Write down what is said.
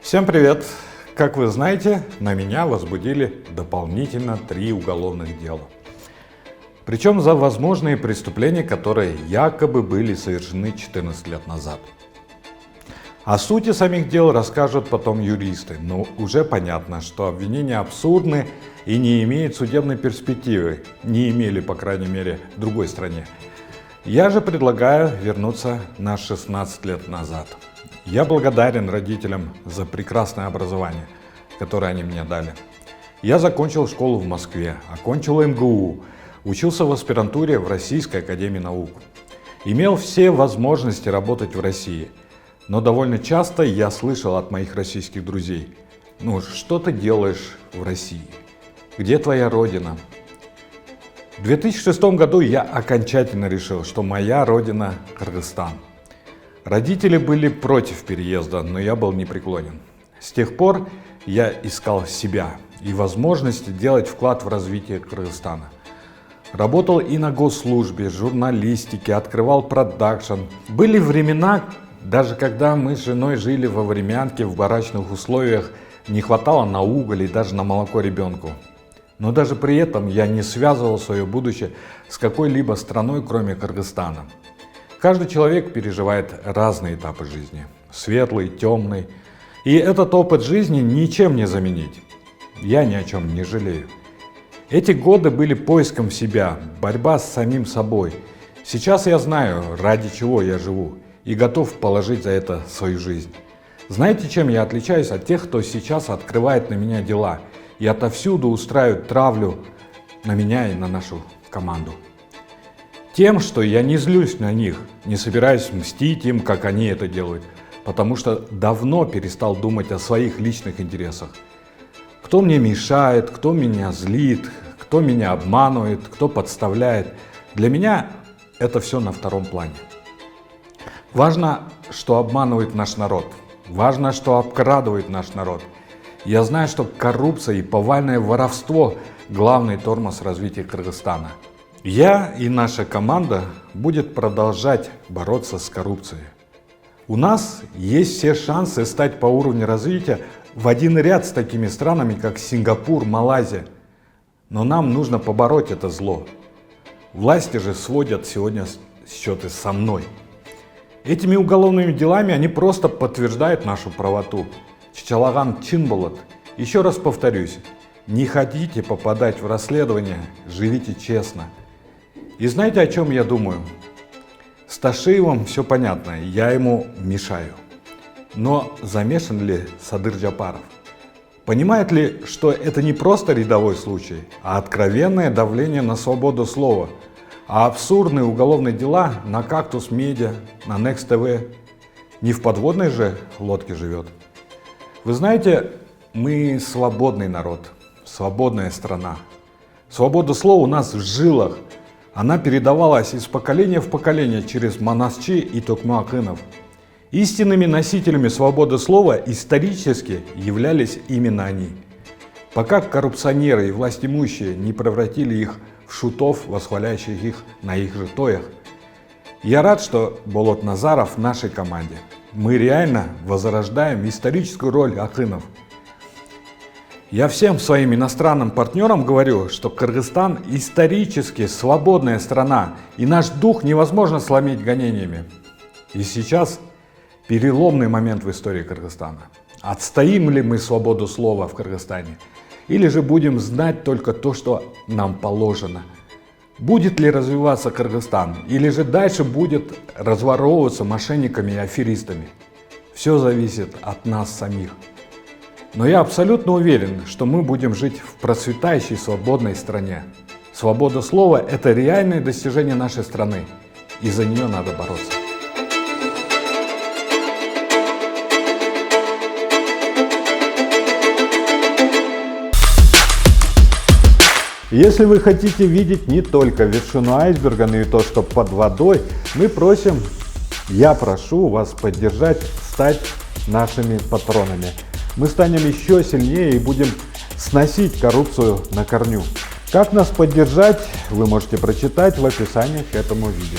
Всем привет! Как вы знаете, на меня возбудили дополнительно 3 уголовных дела. Причем за возможные преступления, которые якобы были совершены 14 лет назад. О сути самих дел расскажут потом юристы, но уже понятно, что обвинения абсурдны и не имеют судебной перспективы, не имели, по крайней мере, в другой стране. Я же предлагаю вернуться на 16 лет назад. Я благодарен родителям за прекрасное образование, которое они мне дали. Я закончил школу в Москве, окончил МГУ, учился в аспирантуре в Российской академии наук. Имел все возможности работать в России, но довольно часто я слышал от моих российских друзей: «Ну, что ты делаешь в России? Где твоя родина?» В 2006 году я окончательно решил, что моя родина – Кыргызстан. Родители были против переезда, но я был непреклонен. С тех пор я искал себя и возможности делать вклад в развитие Кыргызстана. Работал и на госслужбе, журналистике, открывал продакшн. Были времена, даже когда мы с женой жили во времянке в барачных условиях, не хватало на уголь и даже на молоко ребенку. Но даже при этом я не связывал свое будущее с какой-либо страной, кроме Кыргызстана. Каждый человек переживает разные этапы жизни, светлый, темный, и этот опыт жизни ничем не заменить. Я ни о чем не жалею. Эти годы были поиском себя, борьба с самим собой. Сейчас я знаю, ради чего я живу, и готов положить за это свою жизнь. Знаете, чем я отличаюсь от тех, кто сейчас открывает на меня дела и отовсюду устраивает травлю на меня и на нашу команду? Тем, что я не злюсь на них, не собираюсь мстить им, как они это делают, потому что давно перестал думать о своих личных интересах. Кто мне мешает, кто меня злит, кто меня обманывает, кто подставляет. Для меня это все на втором плане. Важно, что обманывает наш народ. Важно, что обкрадывает наш народ. Я знаю, что коррупция и повальное воровство – главный тормоз развития Кыргызстана. Я и наша команда будет продолжать бороться с коррупцией. У нас есть все шансы стать по уровню развития в один ряд с такими странами, как Сингапур, Малайзия. Но нам нужно побороть это зло. Власти же сводят сегодня счеты со мной. Этими уголовными делами они просто подтверждают нашу правоту. Чачалаган чин болот. Еще раз повторюсь, не хотите попадать в расследование, живите честно. И знаете, о чем я думаю? С Ташиевым все понятно, я ему мешаю. Но замешан ли Садыр Джапаров? Понимает ли, что это не просто рядовой случай, а откровенное давление на свободу слова, а абсурдные уголовные дела на Кактус Медиа, на Next TV? Не в подводной же лодке живет. Вы знаете, мы свободный народ, свободная страна. Свобода слова у нас в жилах. Она передавалась из поколения в поколение через Манасчи и Токмо Акынов. Истинными носителями свободы слова исторически являлись именно они. Пока коррупционеры и властимущие не превратили их в шутов, восхваляющих их на их же тоях. Я рад, что Болот Назаров в нашей команде. Мы реально возрождаем историческую роль Акынов. Я всем своим иностранным партнерам говорю, что Кыргызстан исторически свободная страна, и наш дух невозможно сломить гонениями. И сейчас переломный момент в истории Кыргызстана. Отстоим ли мы свободу слова в Кыргызстане? Или же будем знать только то, что нам положено? Будет ли развиваться Кыргызстан? Или же дальше будет разворовываться мошенниками и аферистами? Все зависит от нас самих. Но я абсолютно уверен, что мы будем жить в процветающей свободной стране. Свобода слова – это реальное достижение нашей страны, и за нее надо бороться. Если вы хотите видеть не только вершину айсберга, но и то, что под водой, я прошу вас поддержать, стать нашими патронами. Мы станем еще сильнее и будем сносить коррупцию на корню. Как нас поддержать, вы можете прочитать в описании к этому видео.